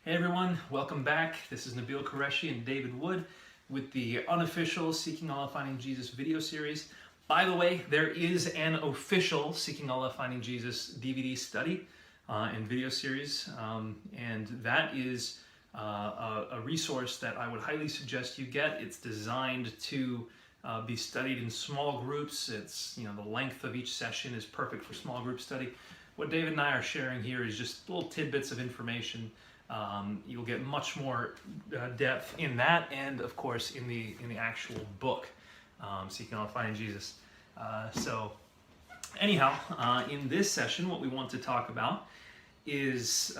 Hey everyone, welcome back. This is Nabil Qureshi and David Wood with the unofficial Seeking Allah Finding Jesus video series. By the way, there is an official Seeking Allah Finding Jesus DVD study and video series, and that is a resource that I would highly suggest you get. It's designed to be studied in small groups. It's, the length of each session is perfect for small group study. What David and I are sharing here is just little tidbits of information. You'll get much more depth in that, and of course in the actual book, Seeking Allah Finding Jesus. So anyhow, in this session, what we want to talk about is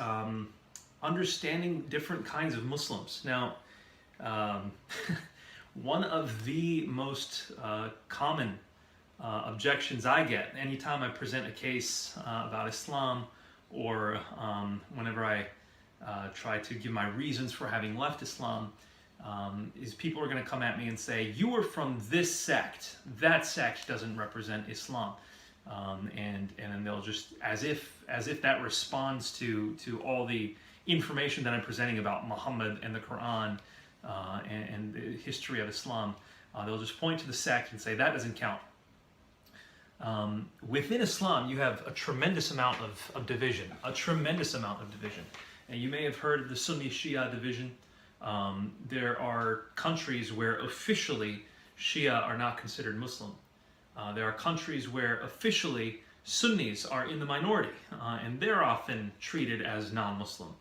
understanding different kinds of Muslims. Now, one of the most common objections I get anytime I present a case about Islam, or whenever I try to give my reasons for having left Islam, is people are going to come at me and say, you are from this sect, that sect doesn't represent Islam, and then they'll just, as if that responds to all the information that I'm presenting about Muhammad and the Quran and the history of Islam, they'll just point to the sect and say that doesn't count. Within Islam, you have a tremendous amount of division, And you may have heard of the Sunni Shia division. There are countries where officially Shia are not considered Muslim. There are countries where officially Sunnis are in the minority, and they're often treated as non-Muslim.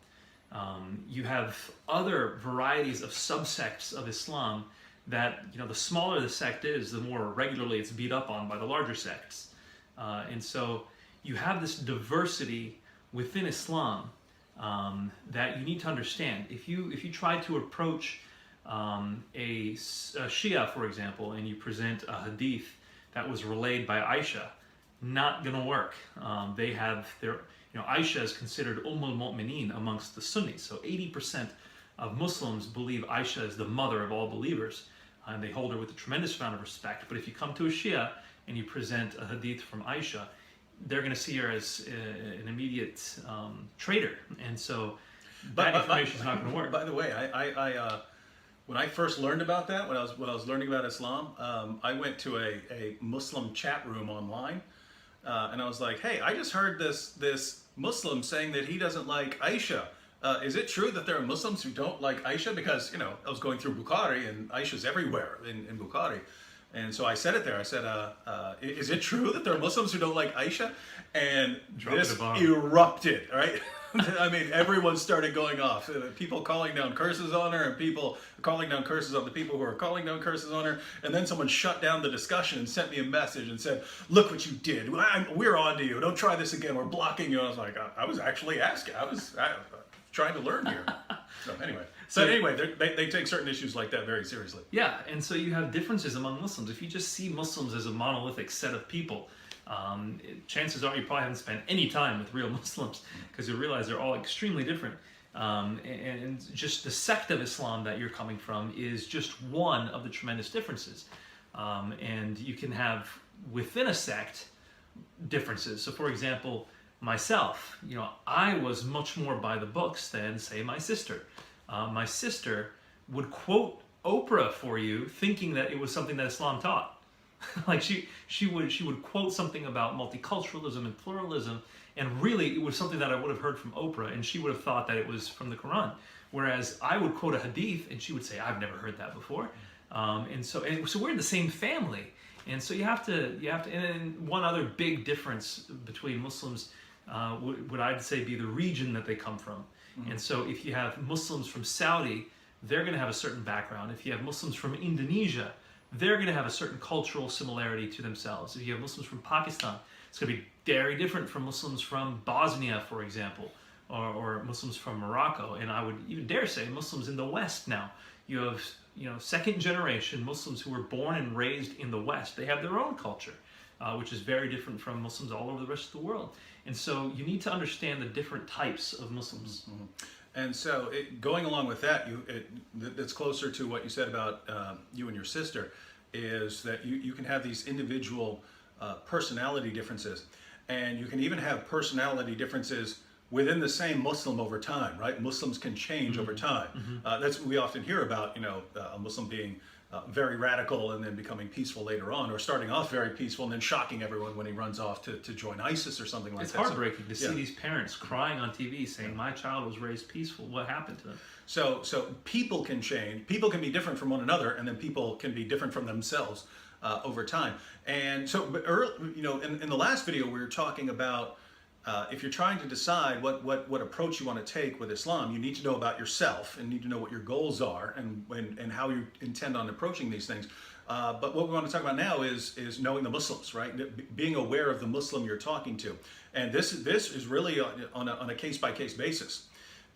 You have other varieties of subsects of Islam that, the smaller the sect is, the more regularly it's beat up on by the larger sects. And so you have this diversity within Islam that you need to understand. If you try to approach a Shia, for example, and you present a hadith that was relayed by Aisha, not going to work. They have their, Aisha is considered Ummul Mu'mineen amongst the Sunnis. So 80% of Muslims believe Aisha is the mother of all believers, and they hold her with a tremendous amount of respect. But if you come to a Shia and you present a hadith from Aisha, they're going to see her as an immediate traitor, and so that information is not going to work. By the way, I when I first learned about that, when I was learning about Islam, I went to a Muslim chat room online, and I was like, "Hey, I just heard this Muslim saying that he doesn't like Aisha. Is it true that there are Muslims who don't like Aisha?" Because I was going through Bukhari, and Aisha's everywhere in Bukhari. And so I said it there. I said, is it true that there are Muslims who don't like Aisha? And this erupted, right? I mean, everyone started going off. People calling down curses on her, and people calling down curses on the people who are calling down curses on her. And then someone shut down the discussion and sent me a message and said, "Look what you did. We're on to you. Don't try this again. We're blocking you." And I was like, I was actually asking. I was trying to learn here. So anyway, they take certain issues like that very seriously. Yeah, and so you have differences among Muslims. If you just see Muslims as a monolithic set of people, chances are you probably haven't spent any time with real Muslims, because you realize they're all extremely different. And just the sect of Islam that you're coming from is just one of the tremendous differences. And you can have within a sect differences. So for example, myself, I was much more by the books than, say, my sister. My sister would quote Oprah for you, thinking that it was something that Islam taught. Like she would quote something about multiculturalism and pluralism, and really it was something that I would have heard from Oprah, and she would have thought that it was from the Quran. Whereas I would quote a hadith, and she would say, "I've never heard that before." And so we're in the same family, and so you have to. And one other big difference between Muslims would I'd say be the region that they come from. And so if you have Muslims from Saudi, they're going to have a certain background. If you have Muslims from Indonesia, they're going to have a certain cultural similarity to themselves. If you have Muslims from Pakistan, it's going to be very different from Muslims from Bosnia, for example, or Muslims from Morocco. And I would even dare say Muslims in the West now. You have, second generation Muslims who were born and raised in the West. They have their own culture, which is very different from Muslims all over the rest of the world. And so you need to understand the different types of Muslims. Mm-hmm. And so going along with that, that's closer to what you said about you and your sister, is that you can have these individual personality differences. And you can even have personality differences within the same Muslim over time, right? Muslims can change over time. That's what we often hear about, a Muslim being very radical and then becoming peaceful later on, or starting off very peaceful and then shocking everyone when he runs off to join ISIS or something like It's that. heartbreaking to see these parents crying on TV saying, my child was raised peaceful. What happened to them? So people can change. People can be different from one another, and then people can be different from themselves over time. And so, but in the last video, we were talking about if you're trying to decide what approach you want to take with Islam, you need to know about yourself and need to know what your goals are and how you intend on approaching these things. But what we want to talk about now is knowing the Muslims, right? Being aware of the Muslim you're talking to, and this is really on a case-by-case basis.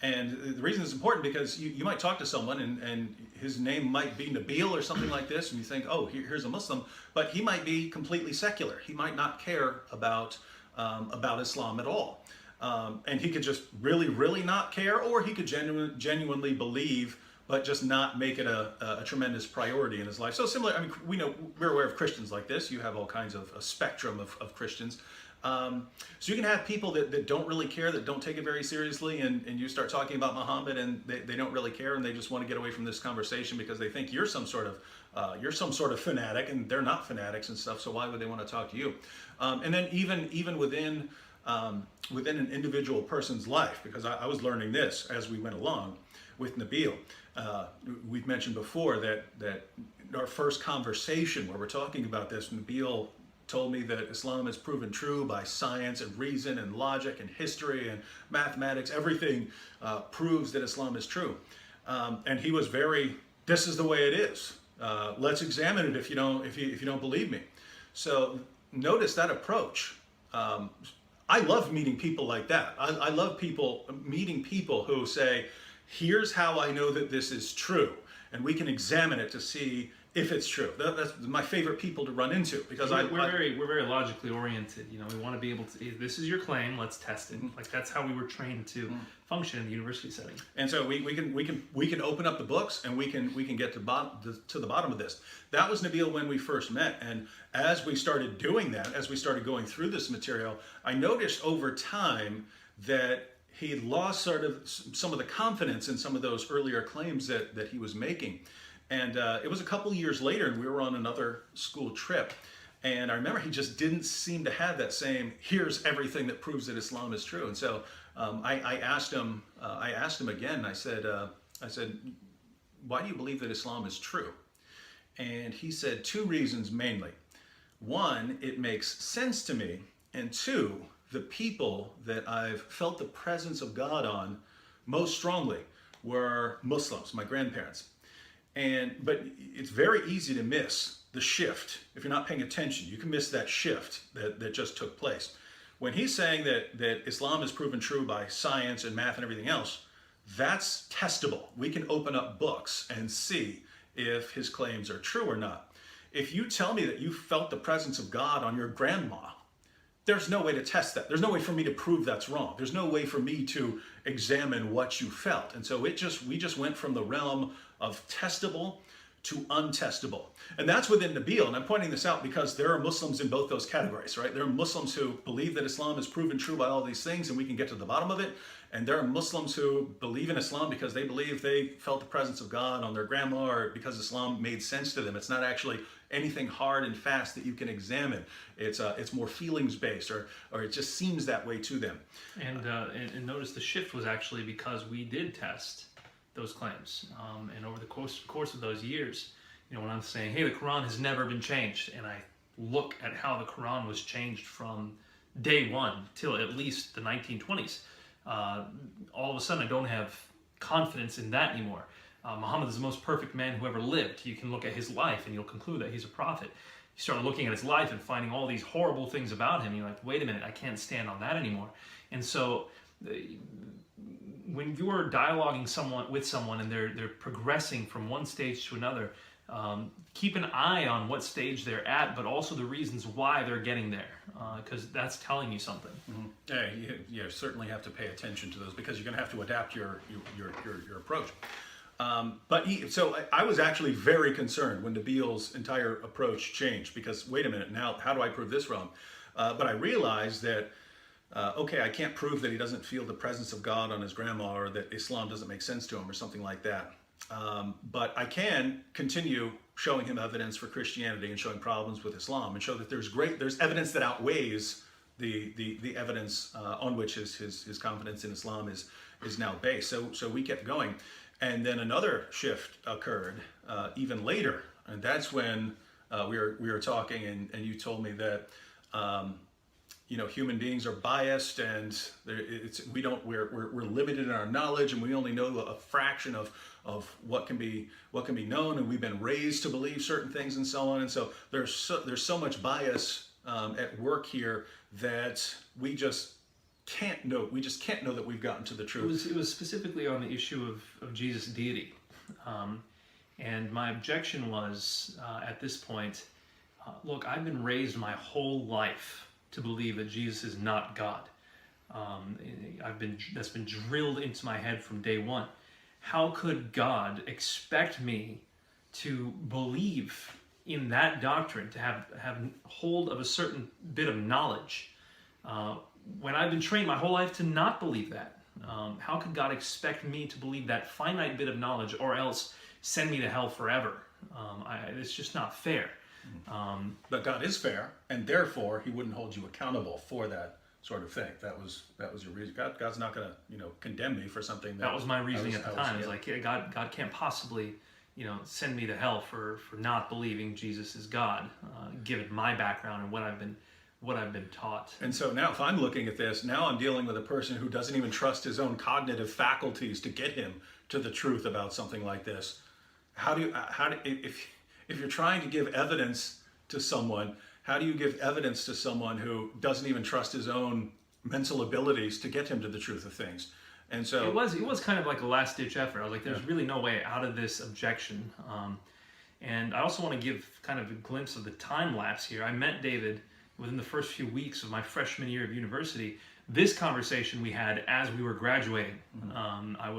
And the reason it's important because you might talk to someone and his name might be Nabil or something like this, and you think, oh, here's a Muslim, but he might be completely secular. He might not care about Islam at all. And he could just really, really not care, or he could genuinely believe, but just not make it a tremendous priority in his life. So similar, I mean, we're aware of Christians like this. You have all kinds of a spectrum of Christians. So you can have people that don't really care, that don't take it very seriously, and you start talking about Muhammad and they don't really care, and they just want to get away from this conversation because they think you're some sort of fanatic, and they're not fanatics and stuff, so why would they want to talk to you? And then even within an individual person's life, because I was learning this as we went along with Nabil. We've mentioned before that our first conversation where we're talking about this, Nabil told me that Islam is proven true by science and reason and logic and history and mathematics. Everything proves that Islam is true. And he was this is the way it is. Let's examine it if you don't believe me. So notice that approach. I love meeting people like that. I love meeting people who say, here's how I know that this is true. And we can examine it to see if it's true. That's my favorite people to run into because we're very logically oriented. We want to be able to. This is your claim. Let's test it. Like that's how we were trained to function in the university setting. And so we can open up the books and we can get to the bottom of this. That was Nabil when we first met, and as we started doing that, as we started going through this material, I noticed over time that he had lost sort of some of the confidence in some of those earlier claims that he was making. And it was a couple years later, and we were on another school trip. And I remember he just didn't seem to have that same, here's everything that proves that Islam is true. And so I asked him again, I said, why do you believe that Islam is true? And he said 2 reasons mainly. 1, it makes sense to me. And 2, the people that I've felt the presence of God on most strongly were Muslims, my grandparents. But it's very easy to miss the shift. If you're not paying attention, you can miss that shift that just took place. When he's saying that Islam is proven true by science and math and everything else, that's testable. We can open up books and see if his claims are true or not. If you tell me that you felt the presence of God on your grandma, there's no way to test that. There's no way for me to prove that's wrong. There's no way for me to examine what you felt. And so we just went from the realm of testable to untestable. And that's within Nabil. And I'm pointing this out because there are Muslims in both those categories, right? There are Muslims who believe that Islam is proven true by all these things and we can get to the bottom of it. And there are Muslims who believe in Islam because they believe they felt the presence of God on their grandma or because Islam made sense to them. It's not actually anything hard and fast that you can examine. It's more feelings based or it just seems that way to them. And notice the shift was actually because we did test those claims. And over the course of those years, when I'm saying, hey, the Quran has never been changed, and I look at how the Quran was changed from day one till at least the 1920s, all of a sudden I don't have confidence in that anymore. Muhammad is the most perfect man who ever lived. You can look at his life and you'll conclude that he's a prophet. You start looking at his life and finding all these horrible things about him. You're like, wait a minute, I can't stand on that anymore. And so when you're dialoguing with someone and they're progressing from one stage to another, keep an eye on what stage they're at, but also the reasons why they're getting there, because that's telling you something. Mm-hmm. Yeah, you certainly have to pay attention to those because you're going to have to adapt your approach. So I was actually very concerned when Nabil's entire approach changed because wait a minute, now how do I prove this wrong? But I realized that okay, I can't prove that he doesn't feel the presence of God on his grandma, or that Islam doesn't make sense to him, or something like that. But I can continue showing him evidence for Christianity and showing problems with Islam, and show that there's evidence that outweighs the evidence on which his confidence in Islam is now based. So we kept going, and then another shift occurred even later, and that's when we were talking, and you told me that human beings are biased, and we're limited in our knowledge, and we only know a fraction of what can be known, and we've been raised to believe certain things, and so on. And so there's so much bias at work here that we just can't know. We just can't know that we've gotten to the truth. It was specifically on the issue of Jesus' deity, and my objection was at this point, look, I've been raised my whole life to believe that Jesus is not God. That's been drilled into my head from day one. How could God expect me to believe in that doctrine, to have hold of a certain bit of knowledge, when I've been trained my whole life to not believe that? How could God expect me to believe that finite bit of knowledge, or else send me to hell forever? It's just not fair. But God is fair, and therefore He wouldn't hold you accountable for that sort of thing. That was your reason. God's not going to condemn me for something. That was my reasoning at the time. It's like, yeah, God can't possibly send me to hell for not believing Jesus is God, given my background and what I've been taught. And so now, if I'm looking at this, now I'm dealing with a person who doesn't even trust his own cognitive faculties to get him to the truth about something like this. If you're trying to give evidence to someone, how do you give evidence to someone who doesn't even trust his own mental abilities to get him to the truth of things? And so it was kind of like a last ditch effort. I was like, there's really no way out of this objection. And I also want to give kind of a glimpse of the time lapse here. I met David within the first few weeks of my freshman year of university. This conversation we had as we were graduating. I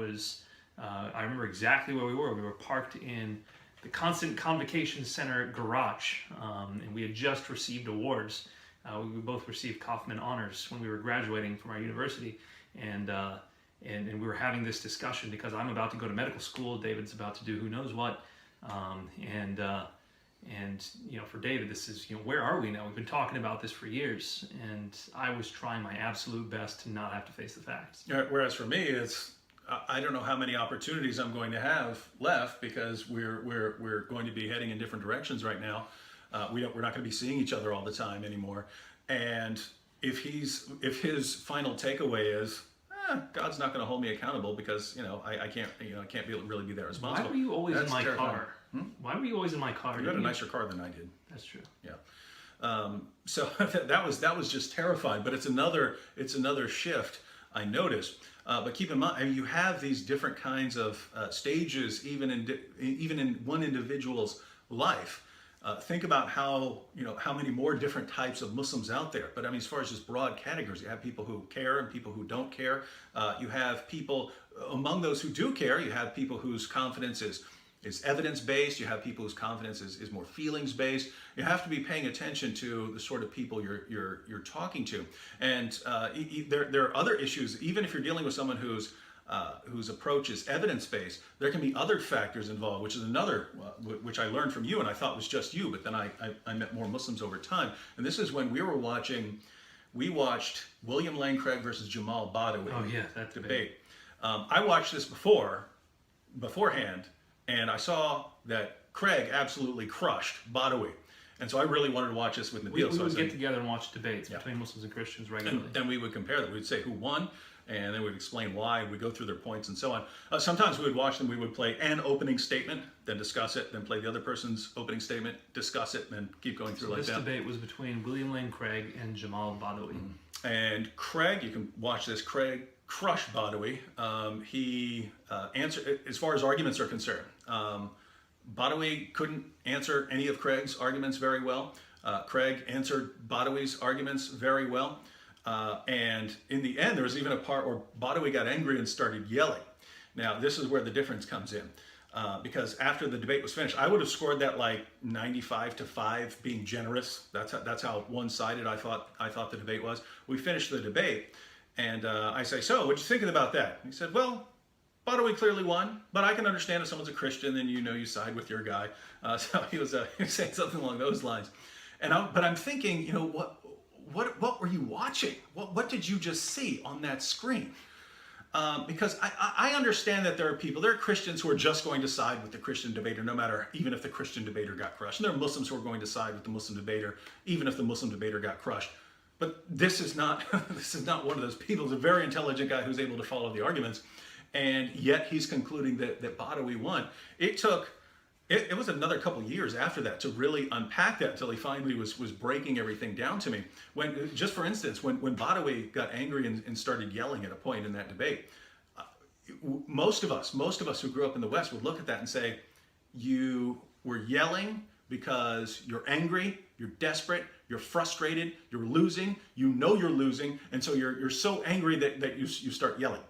remember exactly where we were. We were parked in the Constant Convocation Center garage, and we had just received awards. We both received Kaufman honors when we were graduating from our university, and we were having this discussion because I'm about to go to medical school. David's about to do who knows what, and for David, this is where are we now? We've been talking about this for years, and I was trying my absolute best to not have to face the facts. Whereas for me, it's I don't know how many opportunities I'm going to have left, because we're going to be heading in different directions right now. We're not going to be seeing each other all the time anymore. And if his final takeaway is, God's not going to hold me accountable because I can't really be that responsible. Why were you always in my terrifying. car? Why were you always in my car? You had a nicer car than I did. That's true. Yeah. So that was just terrifying. But it's another shift I noticed. But keep in mind, you have these different kinds of stages, even in one individual's life. Think about how many more different types of Muslims out there. But I mean, as far as just broad categories, you have people who care and people who don't care. You have people among those who do care. You have people whose confidence is evidence-based. You have people whose confidence is more feelings-based. You have to be paying attention to the sort of people you're talking to. And there are other issues. Even if you're dealing with someone whose approach is evidence-based, there can be other factors involved, which is another, which I learned from you and I thought was just you, but then I met more Muslims over time. And this is when we watched William Lane Craig versus Jamal Badawi. Oh yeah, that debate. I watched this beforehand, and I saw that Craig absolutely crushed Badawi. And so I really wanted to watch this with Nabil. We would get together and watch debates between Muslims and Christians regularly. And then we would compare them. We'd say who won, and then we'd explain why. We'd go through their points and so on. Sometimes we would watch them. We would play an opening statement, then discuss it, then play the other person's opening statement, discuss it, and then keep going through like that. This debate was between William Lane Craig and Jamal Badawi. And Craig, you can watch this, Craig crushed Badawi. He answered, as far as arguments are concerned, Badawi couldn't answer any of Craig's arguments very well. Craig answered Badawi's arguments very well. And in the end, there was even a part where Badawi got angry and started yelling. Now, this is where the difference comes in. because after the debate was finished, I would have scored that like 95-5, being generous. That's how one-sided I thought the debate was. We finished the debate, and I say, "So, what'd you think about that?" He said, "Well, Badawi clearly won, but I can understand if someone's a Christian, then you side with your guy." So he was saying something along those lines. But I'm thinking, what were you watching? What did you just see on that screen? Because I understand that there are Christians who are just going to side with the Christian debater, no matter, even if the Christian debater got crushed. And there are Muslims who are going to side with the Muslim debater, even if the Muslim debater got crushed. But this is not one of those people. He's a very intelligent guy who's able to follow the arguments, and yet he's concluding that Badawi won. It was another couple years after that to really unpack that, until he finally was breaking everything down to me. Just for instance, when Badawi got angry and started yelling at a point in that debate, most of us who grew up in the West would look at that and say, "You were yelling because you're angry, you're desperate, you're frustrated, you're losing, you're losing, and so you're so angry that you start yelling."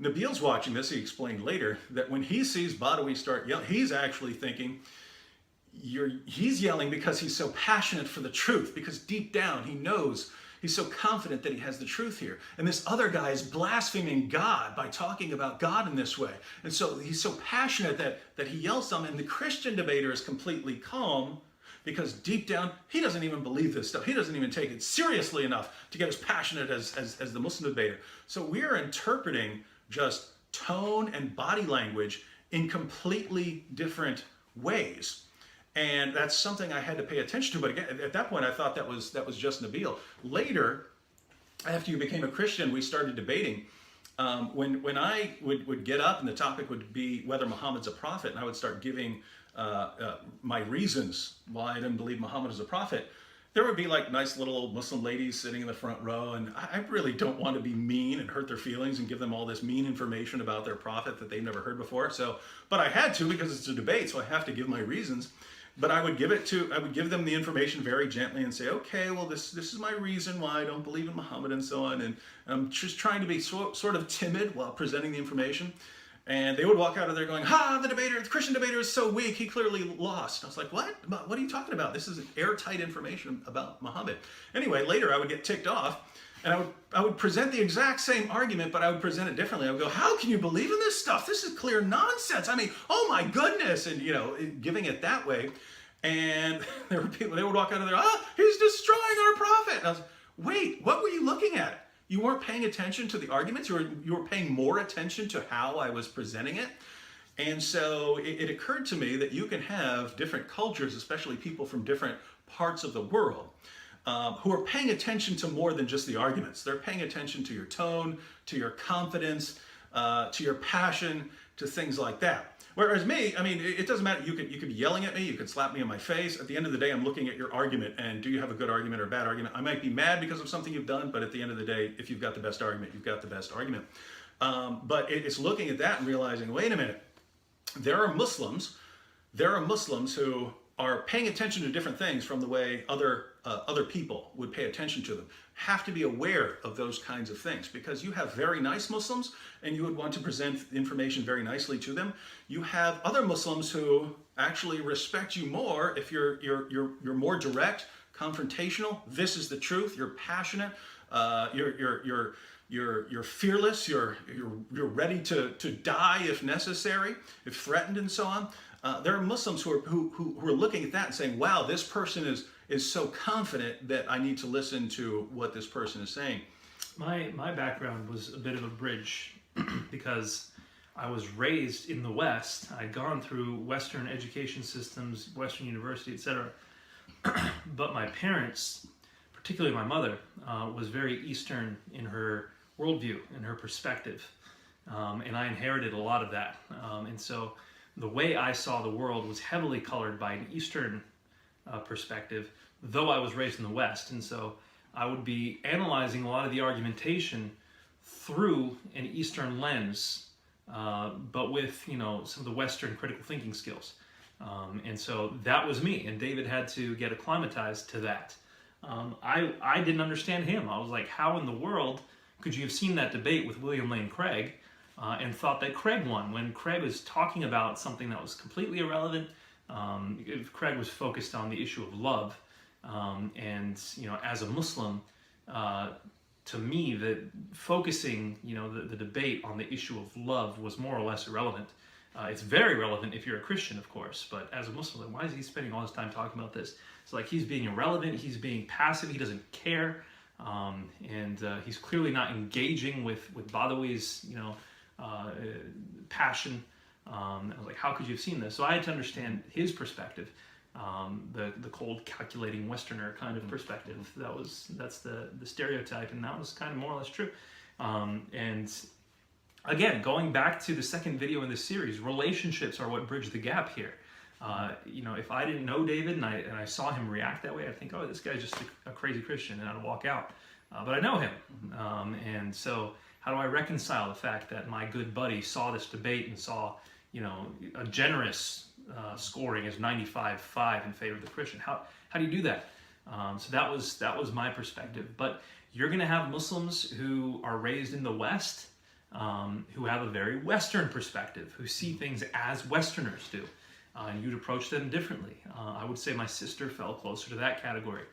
Nabil's watching this. He explained later that when he sees Badawi start yelling, he's actually thinking he's yelling because he's so passionate for the truth, because deep down he knows, he's so confident that he has the truth here. And this other guy is blaspheming God by talking about God in this way. And so he's so passionate that he yells something, and the Christian debater is completely calm, because deep down he doesn't even believe this stuff. He doesn't even take it seriously enough to get as passionate as the Muslim debater. So we're interpreting just tone and body language in completely different ways. And that's something I had to pay attention to. But again, at that point, I thought that was just Nabil. Later, after you became a Christian, we started debating. When I would get up and the topic would be whether Muhammad's a prophet, and I would start giving my reasons why I didn't believe Muhammad is a prophet, there would be like nice little old Muslim ladies sitting in the front row, and I really don't want to be mean and hurt their feelings and give them all this mean information about their prophet that they've never heard before. But I had to, because it's a debate, so I have to give my reasons. But I would give them the information very gently and say, "Okay, well, this is my reason why I don't believe in Muhammad," and so on. And I'm just trying to be sort of timid while presenting the information. And they would walk out of there going, the Christian debater is so weak, he clearly lost. I was like, what? What are you talking about? This is airtight information about Muhammad. Anyway, later I would get ticked off, and I would present the exact same argument, but I would present it differently. I would go, "How can you believe in this stuff? This is clear nonsense. I mean, oh my goodness," and giving it that way. And there were people, they would walk out of there, "He's destroying our prophet." And I was like, wait, what were you looking at? You weren't paying attention to the arguments. You were paying more attention to how I was presenting it. And so it occurred to me that you can have different cultures, especially people from different parts of the world, who are paying attention to more than just the arguments. They're paying attention to your tone, to your confidence, to your passion, to things like that. Whereas me, I mean, it doesn't matter. You could be yelling at me, you could slap me in my face. At the end of the day, I'm looking at your argument, and do you have a good argument or a bad argument? I might be mad because of something you've done, but at the end of the day, if you've got the best argument, you've got the best argument. But it's looking at that and realizing, wait a minute, there are Muslims who are paying attention to different things from the way other people would pay attention to them. Have to be aware of those kinds of things, because you have very nice Muslims and you would want to present information very nicely to them. You have other Muslims who actually respect you more if you're more direct, confrontational. This is the truth. You're passionate. You're fearless. You're ready to die if necessary, if threatened, and so on. There are Muslims who are looking at that and saying, "Wow, this person is so confident that I need to listen to what this person is saying." My background was a bit of a bridge because I was raised in the West. I'd gone through Western education systems, Western university, etc. But my parents, particularly my mother, was very Eastern in her worldview, in her perspective. And I inherited a lot of that. And so the way I saw the world was heavily colored by an Eastern perspective, though I was raised in the West. And so I would be analyzing a lot of the argumentation through an Eastern lens, but with, some of the Western critical thinking skills. And so that was me, and David had to get acclimatized to that. I didn't understand him. I was like, how in the world could you have seen that debate with William Lane Craig and thought that Craig won when Craig was talking about something that was completely irrelevant. If Craig was focused on the issue of love, and as a Muslim, to me, that focusing the debate on the issue of love was more or less irrelevant. It's very relevant if you're a Christian, of course, but as a Muslim, why is he spending all his time talking about this? It's like he's being irrelevant, he's being passive, he doesn't care, and he's clearly not engaging with Badawi's passion. I was like, how could you have seen this? So I had to understand his perspective, the cold, calculating Westerner kind of perspective. That's the stereotype, and that was kind of more or less true. And again, going back to the second video in this series, relationships are what bridge the gap here. If I didn't know David and I saw him react that way, I'd think, oh, this guy's just a crazy Christian, and I'd walk out. But I know him, and so how do I reconcile the fact that my good buddy saw this debate and saw, a generous scoring as 95-5 in favor of the Christian? How do you do that? So that was my perspective. But you're going to have Muslims who are raised in the West, who have a very Western perspective, who see things as Westerners do. And you'd approach them differently. I would say my sister fell closer to that category.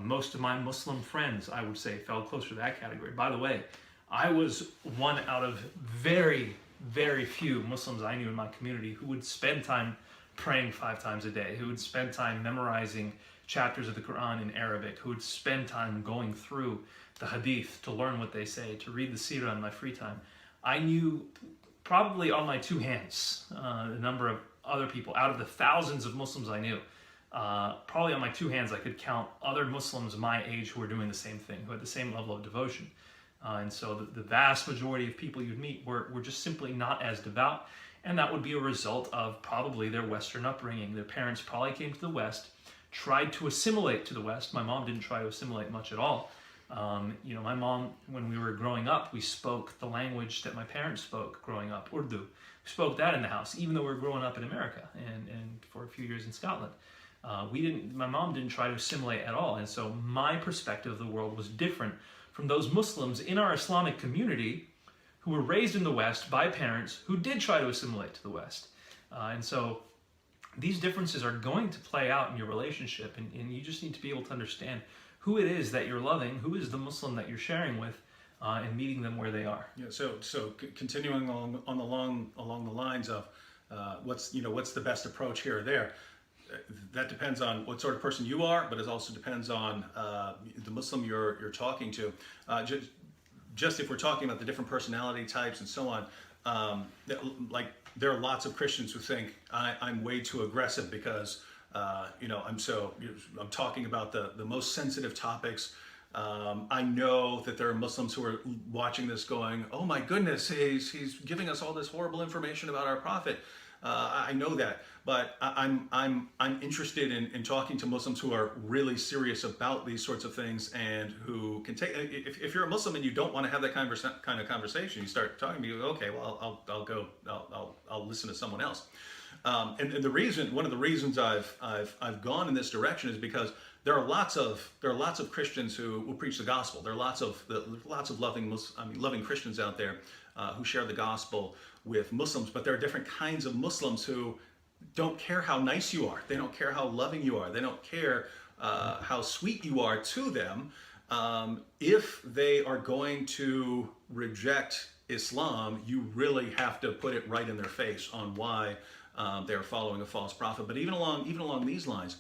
Most of my Muslim friends, I would say, fell closer to that category. By the way, I was one out of very, very few Muslims I knew in my community who would spend time praying 5 times a day, who would spend time memorizing chapters of the Quran in Arabic, who would spend time going through the hadith to learn what they say, to read the seerah in my free time. I knew probably on my 2 hands the number of other people out of the thousands of Muslims I knew. Probably on my 2 hands I could count other Muslims my age who were doing the same thing, who had the same level of devotion. And so the vast majority of people you'd meet were just simply not as devout, and that would be a result of probably their Western upbringing. Their parents probably came to the West, tried to assimilate to the West. My mom didn't try to assimilate much at all. My mom, when we were growing up, we spoke the language that my parents spoke growing up, Urdu. We spoke that in the house, even though we were growing up in America and for a few years in Scotland. My mom didn't try to assimilate at all, and so my perspective of the world was different from those Muslims in our Islamic community who were raised in the West by parents who did try to assimilate to the West. And so these differences are going to play out in your relationship, and you just need to be able to understand who it is that you're loving, who is the Muslim that you're sharing with, and meeting them where they are. Yeah. So continuing along the lines of what's the best approach here or there. That depends on what sort of person you are, but it also depends on the Muslim you're talking to. Just if we're talking about the different personality types and so on, like there are lots of Christians who think I'm way too aggressive because I'm talking about the most sensitive topics. I know that there are Muslims who are watching this going, oh my goodness, he's giving us all this horrible information about our prophet. I know that, but I'm interested in talking to Muslims who are really serious about these sorts of things and who can take. If you're a Muslim and you don't want to have that kind of conversation, you start talking to me. Okay, well, I'll listen to someone else. And one of the reasons I've gone in this direction is because there are lots of Christians who will preach the gospel. There are lots of loving Christians out there who share the gospel with Muslims, but there are different kinds of Muslims who don't care how nice you are. They don't care how loving you are. They don't care how sweet you are to them. If they are going to reject Islam, you really have to put it right in their face on why they're following a false prophet. But even along these lines,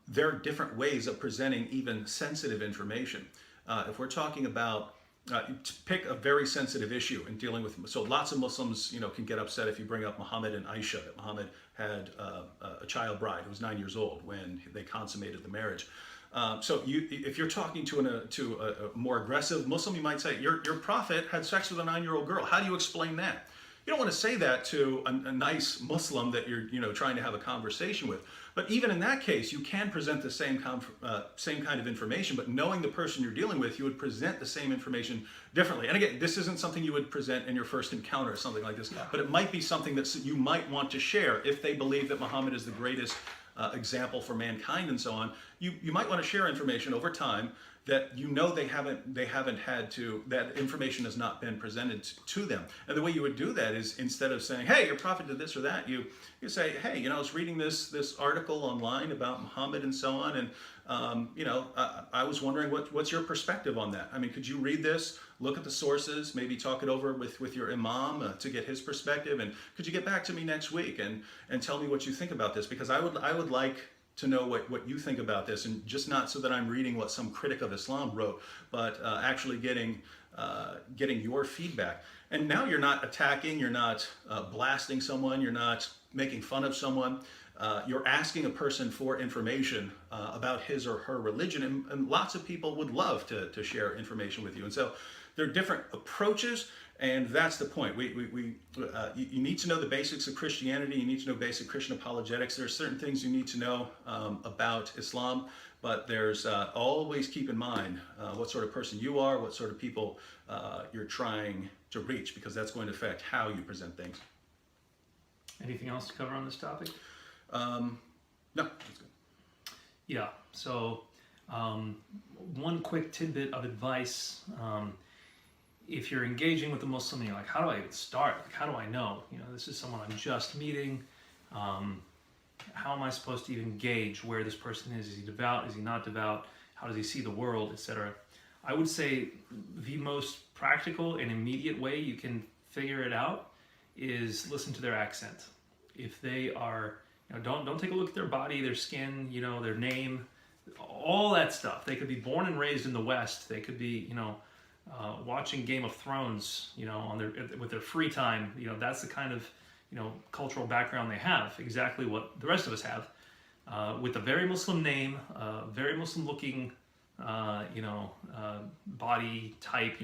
there are different ways of presenting even sensitive information. If we're talking about to pick a very sensitive issue in dealing with, so lots of Muslims, can get upset if you bring up Muhammad and Aisha, that Muhammad had a child bride who was 9 years old when they consummated the marriage. If you're talking to a more aggressive Muslim, you might say, your prophet had sex with a 9-year-old girl. How do you explain that? You don't want to say that to a nice Muslim that you're trying to have a conversation with. But even in that case, you can present the same kind of information, but knowing the person you're dealing with, you would present the same information differently. And again, this isn't something you would present in your first encounter or something like this, but it might be something that you might want to share if they believe that Muhammad is the greatest example for mankind and so on. You might want to share information over time. that they haven't had to, that information has not been presented to them. And the way you would do that is, instead of saying, hey, your prophet did this or that, you say, hey, I was reading this article online about Muhammad and so on, and I was wondering what's your perspective on that. I mean, could you read this, look at the sources, maybe talk it over with your imam to get his perspective, and could you get back to me next week and tell me what you think about this? Because I would like to know what you think about this, and just not so that I'm reading what some critic of Islam wrote, but actually getting your feedback. And now you're not attacking, you're not blasting someone, you're not making fun of someone. You're asking a person for information about his or her religion, and lots of people would love to share information with you. And so there are different approaches, and that's the point. You need to know the basics of Christianity. You need to know basic Christian apologetics. There are certain things you need to know about Islam, but there's always keep in mind what sort of person you are, what sort of people you're trying to reach, because that's going to affect how you present things. Anything else to cover on this topic? No, that's good. Yeah, so one quick tidbit of advice. If you're engaging with a Muslim and you're like, how do I even start? Like, how do I know? This is someone I'm just meeting. How am I supposed to even gauge where this person is? Is he devout? Is he not devout? How does he see the world, etc.? I would say the most practical and immediate way you can figure it out is listen to their accent. If they are, don't take a look at their body, their skin, their name, all that stuff. They could be born and raised in the West. They could be, watching Game of Thrones, with their free time. That's the kind of, cultural background they have. Exactly what the rest of us have, with a very Muslim name, very Muslim looking, body type.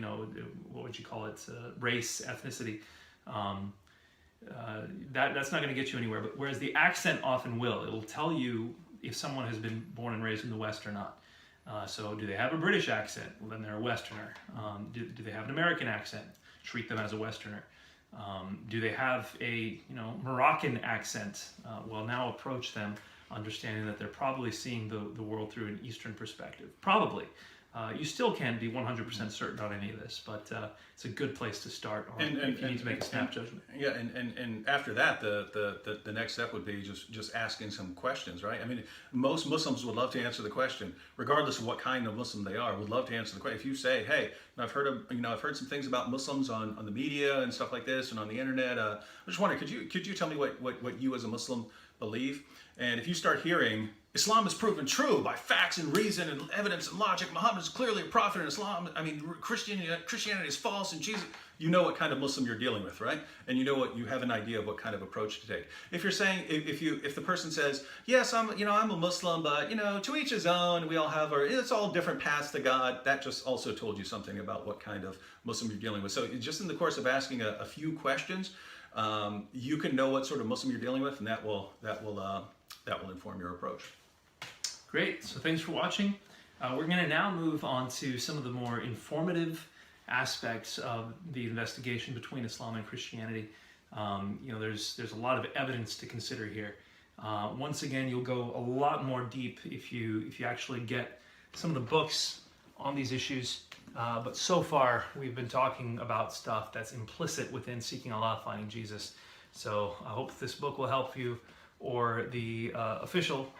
What would you call it? Race, ethnicity. That's not going to get you anywhere. But whereas the accent often will. It will tell you if someone has been born and raised in the West or not. So do they have a British accent? Well, then they're a Westerner. Do they have an American accent? Treat them as a Westerner. Do they have a Moroccan accent? Well, now approach them understanding that they're probably seeing the world through an Eastern perspective. Probably. You still can't be 100% certain on any of this, but it's a good place to start, or if you need to make a snap judgment. Yeah, and after that, the next step would be just asking some questions, right? I mean, most Muslims would love to answer the question, regardless of what kind of Muslim they are. Would love to answer the question. If you say, "Hey, I've heard some things about Muslims on the media and stuff like this, and on the internet. I just wonder, could you tell me what you as a Muslim believe?" And if you start hearing, Islam is proven true by facts and reason and evidence and logic, Muhammad is clearly a prophet, and Christianity is false, and Jesus, you know what kind of Muslim you're dealing with, right? And you have an idea of what kind of approach to take. If you're saying, if the person says, yes, I'm a Muslim, but to each his own, we all have it's all different paths to God, that just also told you something about what kind of Muslim you're dealing with. So just in the course of asking a few questions, you can know what sort of Muslim you're dealing with, and that will inform your approach. Great. So thanks for watching. We're going to now move on to some of the more informative aspects of the investigation between Islam and Christianity. There's a lot of evidence to consider here. Once again, you'll go a lot more deep if you actually get some of the books on these issues. But so far, we've been talking about stuff that's implicit within Seeking Allah, Finding Jesus. So I hope this book will help you, or the official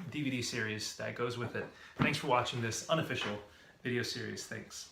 DVD series that goes with it. Thanks for watching this unofficial video series. Thanks.